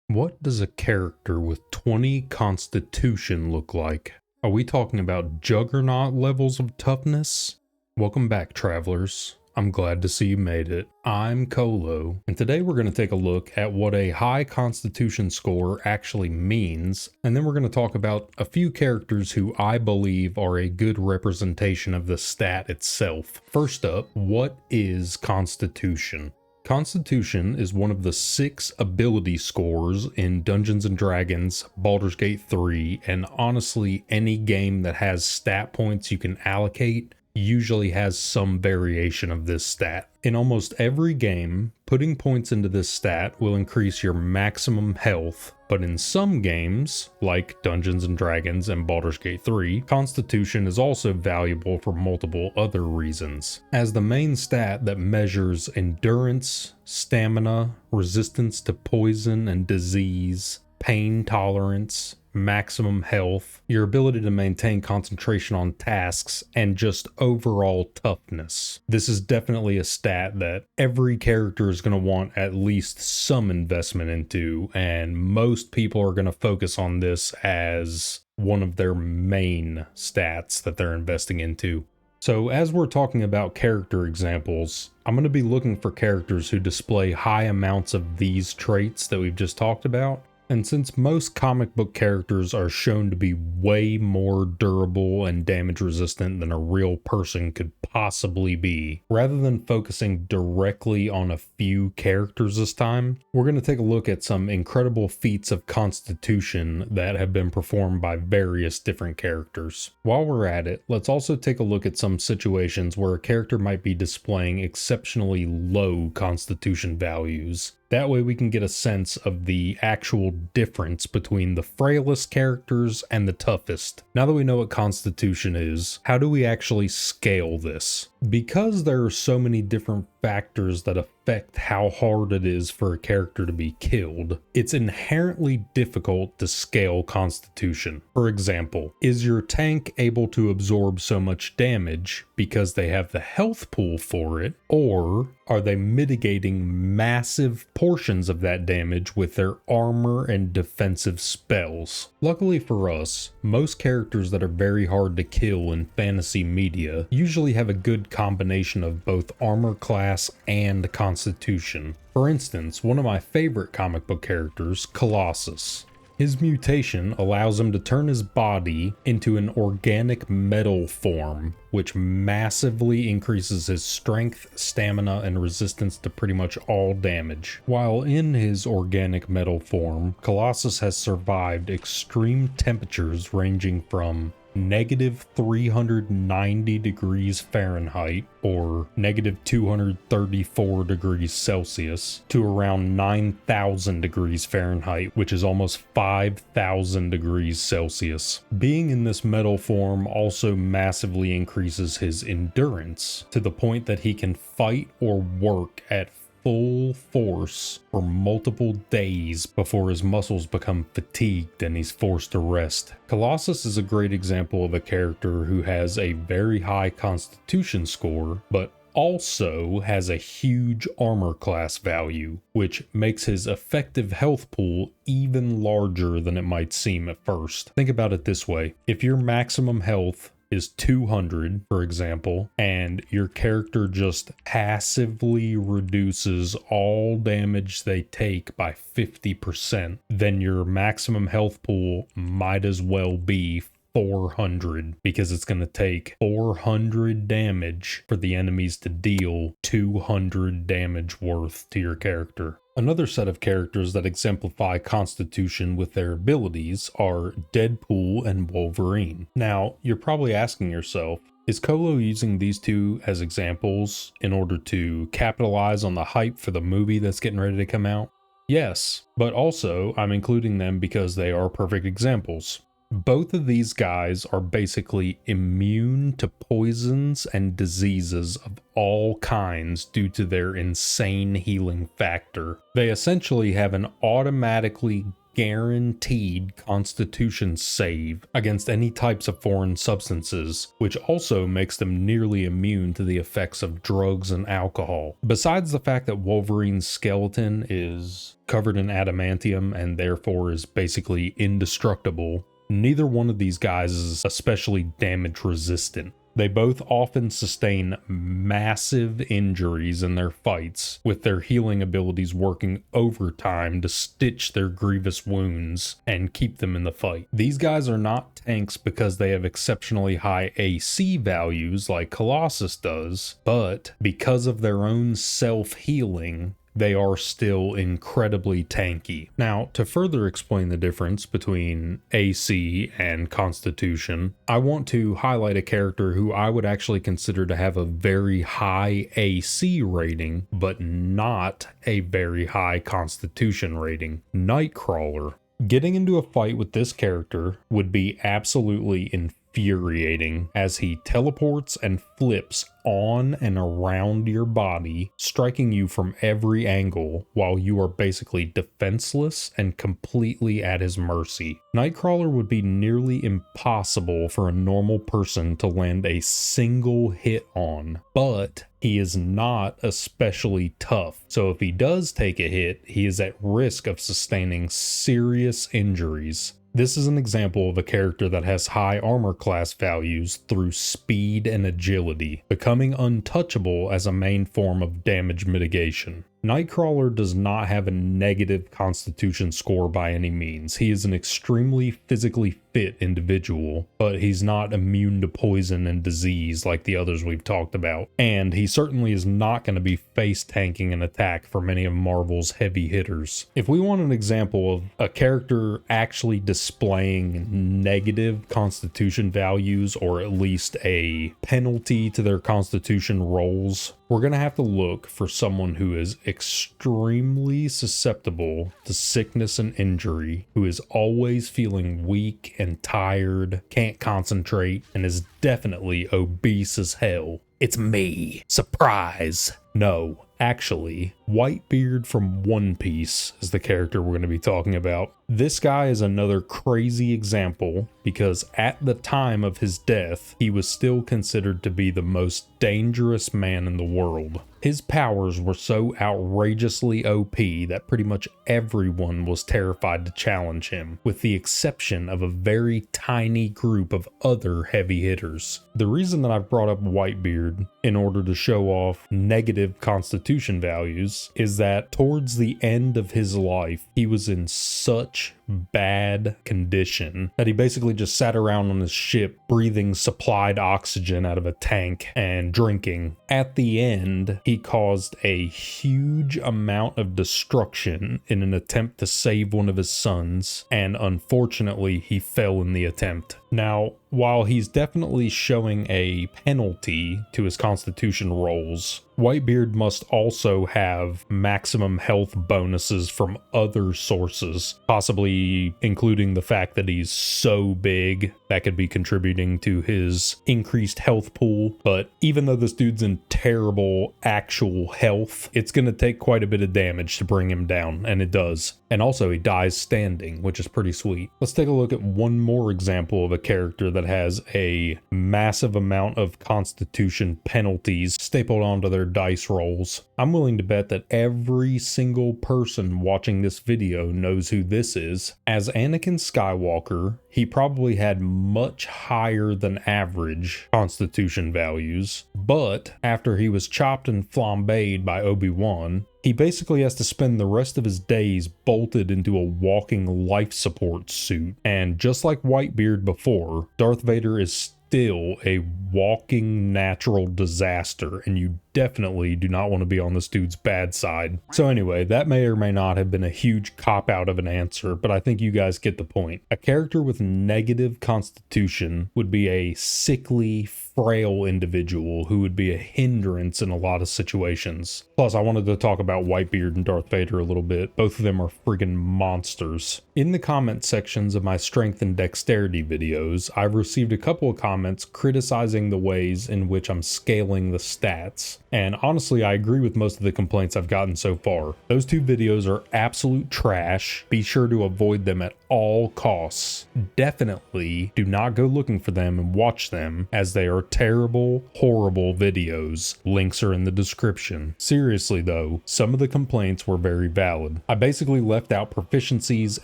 What does a character with 20 constitution look like? Are we talking about Juggernaut levels of toughness? Welcome back, travelers. I'm glad to see you made it. I'm Colo, and today we're going to take a look at what a high constitution score actually means, and then we're going to talk about a few characters who I believe are a good representation of the stat itself. First up, what is constitution? Constitution is one of the 6 ability scores in Dungeons & Dragons, Baldur's Gate 3, and honestly any game that has stat points you can allocate usually has some variation of this stat. In almost every game, putting points into this stat will increase your maximum health, but in some games, like Dungeons & Dragons and Baldur's Gate 3, Constitution is also valuable for multiple other reasons. As the main stat that measures endurance, stamina, resistance to poison and disease, pain tolerance, maximum health, your ability to maintain concentration on tasks, and just overall toughness. This is definitely a stat that every character is going to want at least some investment into, and most people are going to focus on this as one of their main stats that they're investing into. So as we're talking about character examples, I'm going to be looking for characters who display high amounts of these traits that we've just talked about. And since most comic book characters are shown to be way more durable and damage resistant than a real person could possibly be, rather than focusing directly on a few characters this time, we're going to take a look at some incredible feats of constitution that have been performed by various different characters. While we're at it, let's also take a look at some situations where a character might be displaying exceptionally low constitution values. That way we can get a sense of the actual difference between the frailest characters and the toughest. Now that we know what constitution is, how do we actually scale this? Because there are so many different factors that affect how hard it is for a character to be killed, it's inherently difficult to scale constitution. For example, is your tank able to absorb so much damage because they have the health pool for it, or are they mitigating massive portions of that damage with their armor and defensive spells? Luckily for us, most characters that are very hard to kill in fantasy media usually have a good combination of both armor class and constitution. For instance, one of my favorite comic book characters, Colossus. His mutation allows him to turn his body into an organic metal form, which massively increases his strength, stamina, and resistance to pretty much all damage. While in his organic metal form, Colossus has survived extreme temperatures ranging from negative 390 degrees Fahrenheit or negative 234 degrees Celsius to around 9,000 degrees Fahrenheit, which is almost 5,000 degrees Celsius. Being in this metal form also massively increases his endurance to the point that he can fight or work at full force for multiple days before his muscles become fatigued and he's forced to rest. Colossus is a great example of a character who has a very high constitution score, but also has a huge armor class value, which makes his effective health pool even larger than it might seem at first. Think about it this way. If your maximum health is 200, for example, and your character just passively reduces all damage they take by 50%, then your maximum health pool might as well be 400, because it's going to take 400 damage for the enemies to deal 200 damage worth to your character. Another set of characters that exemplify constitution with their abilities are Deadpool and Wolverine. Now, you're probably asking yourself, is Colo using these two as examples in order to capitalize on the hype for the movie that's getting ready to come out? Yes, but also I'm including them because they are perfect examples. Both of these guys are basically immune to poisons and diseases of all kinds due to their insane healing factor. They essentially have an automatically guaranteed constitution save against any types of foreign substances, which also makes them nearly immune to the effects of drugs and alcohol. Besides the fact that Wolverine's skeleton is covered in adamantium and therefore is basically indestructible, neither one of these guys is especially damage resistant. They both often sustain massive injuries in their fights, with their healing abilities working overtime to stitch their grievous wounds and keep them in the fight. These guys are not tanks because they have exceptionally high AC values like Colossus does, but because of their own self-healing, they are still incredibly tanky. Now, to further explain the difference between AC and Constitution, I want to highlight a character who I would actually consider to have a very high AC rating, but not a very high Constitution rating: Nightcrawler. Getting into a fight with this character would be absolutely infuriating, as he teleports and flips on and around your body, striking you from every angle while you are basically defenseless and completely at his mercy. Nightcrawler would be nearly impossible for a normal person to land a single hit on, but he is not especially tough, so if he does take a hit, he is at risk of sustaining serious injuries. This is an example of a character that has high armor class values through speed and agility, becoming untouchable as a main form of damage mitigation. Nightcrawler does not have a negative constitution score by any means. He is an extremely physically fit individual, but he's not immune to poison and disease like the others we've talked about. And he certainly is not going to be face tanking an attack for many of Marvel's heavy hitters. If we want an example of a character actually displaying negative constitution values, or at least a penalty to their constitution rolls, we're going to have to look for someone who is extremely susceptible to sickness and injury, who is always feeling weak and tired, can't concentrate, and is definitely obese as hell. It's me. Surprise. No, actually, Whitebeard from One Piece is the character we're going to be talking about. This guy is another crazy example because at the time of his death, he was still considered to be the most dangerous man in the world. His powers were so outrageously OP that pretty much everyone was terrified to challenge him, with the exception of a very tiny group of other heavy hitters. The reason that I've brought up Whitebeard in order to show off negative constitution values is that towards the end of his life, he was in such bad condition that he basically just sat around on his ship breathing supplied oxygen out of a tank and drinking. At the end, he caused a huge amount of destruction in an attempt to save one of his sons, and unfortunately he fell in the attempt. Now, while he's definitely showing a penalty to his constitution rolls, Whitebeard must also have maximum health bonuses from other sources, possibly including the fact that he's so big that could be contributing to his increased health pool. But even though this dude's in terrible actual health, it's going to take quite a bit of damage to bring him down, and it does. And also he dies standing, which is pretty sweet. Let's take a look at one more example of a character that has a massive amount of constitution penalties stapled onto their dice rolls. I'm willing to bet that every single person watching this video knows who this is. As Anakin Skywalker, he probably had much higher than average constitution values, but after he was chopped and flambéed by Obi-Wan, he basically has to spend the rest of his days bolted into a walking life support suit. And just like Whitebeard before, Darth Vader is still a walking natural disaster, and you definitely do not want to be on this dude's bad side. So anyway, that may or may not have been a huge cop-out of an answer, but I think you guys get the point. A character with negative constitution would be a sickly, frail individual who would be a hindrance in a lot of situations. Plus, I wanted to talk about Whitebeard and Darth Vader a little bit. Both of them are friggin' monsters. In the comment sections of my strength and dexterity videos, I've received a couple of comments criticizing the ways in which I'm scaling the stats. And honestly, I agree with most of the complaints I've gotten so far. Those two videos are absolute trash. Be sure to avoid them at all costs. Definitely do not go looking for them and watch them, as they are terrible, horrible videos. Links are in the description. Seriously though, some of the complaints were very valid. I basically left out proficiencies,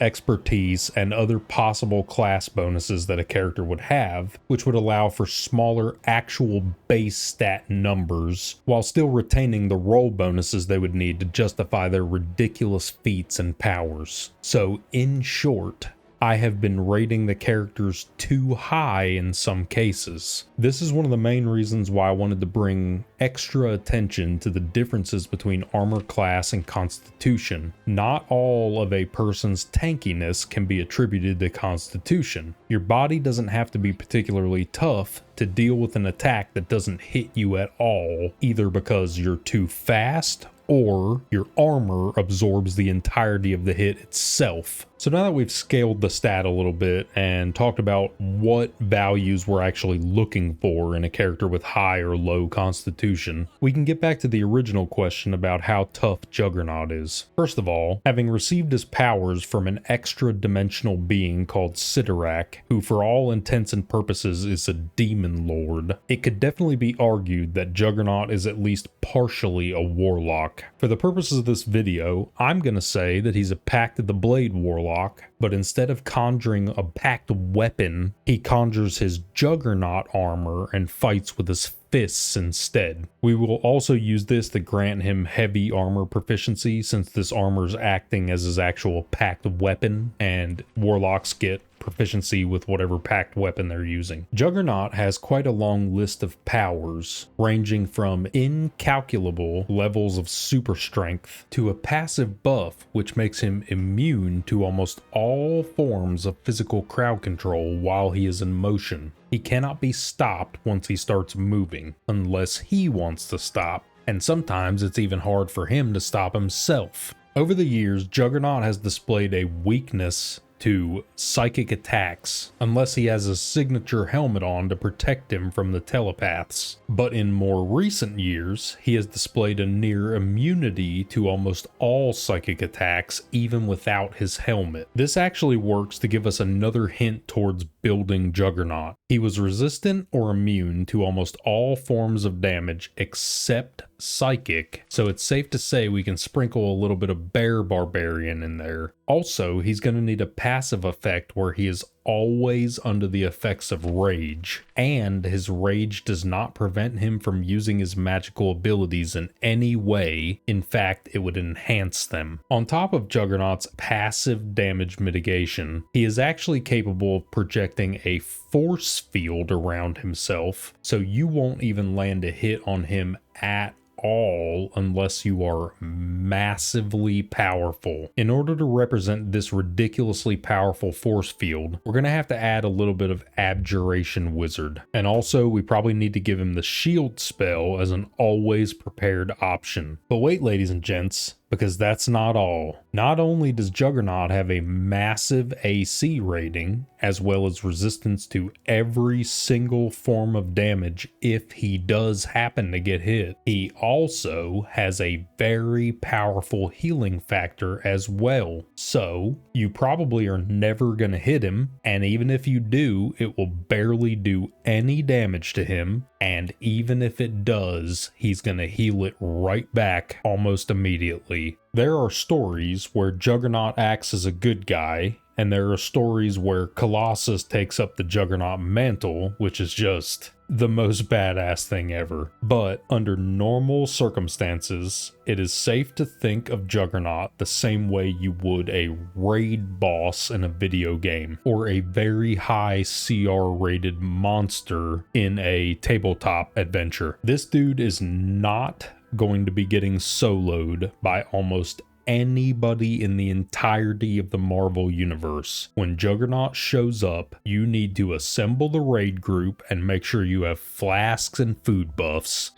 expertise, and other possible class bonuses that a character would have, which would allow for smaller actual base stat numbers, while still retaining the role bonuses they would need to justify their ridiculous feats and powers. So in short, I have been rating the characters too high in some cases. This is one of the main reasons why I wanted to bring extra attention to the differences between armor class and constitution. Not all of a person's tankiness can be attributed to constitution. Your body doesn't have to be particularly tough to deal with an attack that doesn't hit you at all, either because you're too fast or your armor absorbs the entirety of the hit itself. So now that we've scaled the stat a little bit and talked about what values we're actually looking for in a character with high or low constitution, we can get back to the original question about how tough Juggernaut is. First of all, having received his powers from an extra-dimensional being called Sidorak, who for all intents and purposes is a demon lord, it could definitely be argued that Juggernaut is at least partially a warlock. For the purposes of this video, I'm gonna say that he's a Pact of the Blade warlock, but instead of conjuring a packed weapon, he conjures his Juggernaut armor and fights with his fists instead. We will also use this to grant him heavy armor proficiency, since this armor is acting as his actual packed weapon, and warlocks get proficiency with whatever packed weapon they're using. Juggernaut has quite a long list of powers, ranging from incalculable levels of super strength to a passive buff which makes him immune to almost all forms of physical crowd control while he is in motion. He cannot be stopped once he starts moving, unless he wants to stop, and sometimes it's even hard for him to stop himself. Over the years, Juggernaut has displayed a weakness to psychic attacks, unless he has a signature helmet on to protect him from the telepaths. But in more recent years, he has displayed a near immunity to almost all psychic attacks, even without his helmet. This actually works to give us another hint towards building Juggernaut. He was resistant or immune to almost all forms of damage except psychic, so it's safe to say we can sprinkle a little bit of bear barbarian in there. Also, he's going to need a passive effect where he is always under the effects of rage, and his rage does not prevent him from using his magical abilities in any way. In fact, it would enhance them. On top of Juggernaut's passive damage mitigation, he is actually capable of projecting a force field around himself, so you won't even land a hit on him at all unless you are massively powerful. In order to represent this ridiculously powerful force field, we're going to have to add a little bit of Abjuration Wizard. And also, we probably need to give him the shield spell as an always prepared option. But wait, ladies and gents, because that's not all. Not only does Juggernaut have a massive AC rating, as well as resistance to every single form of damage if he does happen to get hit, he also has a very powerful healing factor as well. So, you probably are never going to hit him, and even if you do, it will barely do any damage to him, and even if it does, he's going to heal it right back almost immediately. There are stories where Juggernaut acts as a good guy, and there are stories where Colossus takes up the Juggernaut mantle, which is just the most badass thing ever. But under normal circumstances, it is safe to think of Juggernaut the same way you would a raid boss in a video game, or a very high CR rated monster in a tabletop adventure. This dude is not going to be getting soloed by almost anybody in the entirety of the Marvel universe. When Juggernaut shows up, you need to assemble the raid group and make sure you have flasks and food buffs.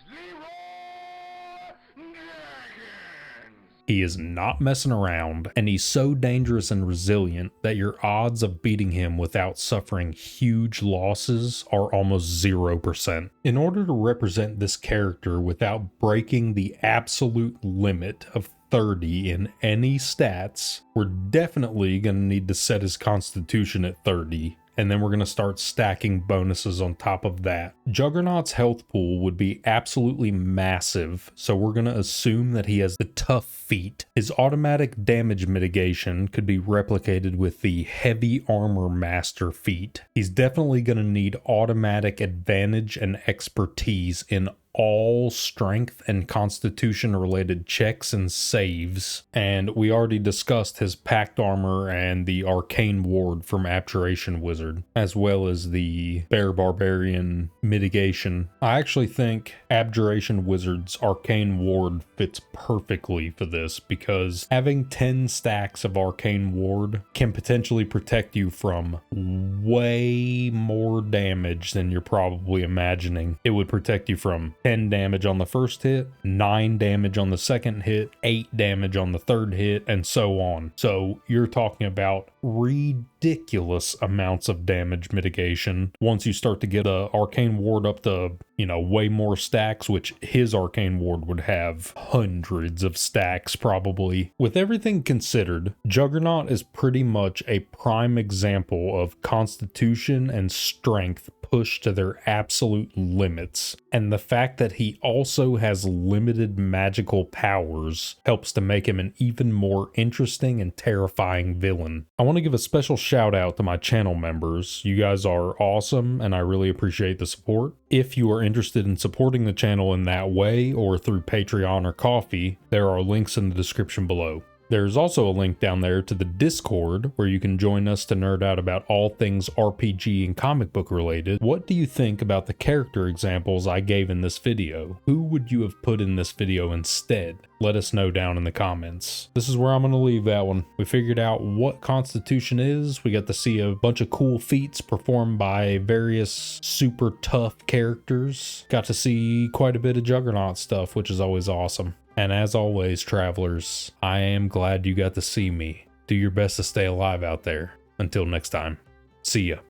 He is not messing around, and he's so dangerous and resilient that your odds of beating him without suffering huge losses are almost 0%. In order to represent this character without breaking the absolute limit of 30 in any stats, we're definitely going to need to set his constitution at 30. And then we're going to start stacking bonuses on top of that. Juggernaut's health pool would be absolutely massive, so we're going to assume that he has the tough feat. His automatic damage mitigation could be replicated with the heavy armor master feat. He's definitely going to need automatic advantage and expertise in all strength and constitution related checks and saves, and we already discussed his packed armor and the arcane ward from Abjuration Wizard, as well as the Bear Barbarian mitigation. I actually think Abjuration Wizard's arcane ward fits perfectly for this, because having 10 stacks of arcane ward can potentially protect you from way more damage than you're probably imagining. It would protect you from 10 damage on the first hit, 9 damage on the second hit, 8 damage on the third hit, and so on. So you're talking about ridiculous amounts of damage mitigation once you start to get a arcane ward up to, way more stacks, which his arcane ward would have hundreds of stacks probably. With everything considered, Juggernaut is pretty much a prime example of constitution and strength pushed to their absolute limits, and the fact that he also has limited magical powers helps to make him an even more interesting and terrifying villain. I want to give a special shout out to my channel members. You guys are awesome, and I really appreciate the support. If you are interested in supporting the channel in that way, or through Patreon or Ko-fi, there are links in the description below. There's also a link down there to the Discord where you can join us to nerd out about all things RPG and comic book related. What do you think about the character examples I gave in this video? Who would you have put in this video instead? Let us know down in the comments. This is where I'm going to leave that one. We figured out what Constitution is. We got to see a bunch of cool feats performed by various super tough characters. Got to see quite a bit of Juggernaut stuff, which is always awesome. And as always, travelers, I am glad you got to see me. Do your best to stay alive out there. Until next time, see ya.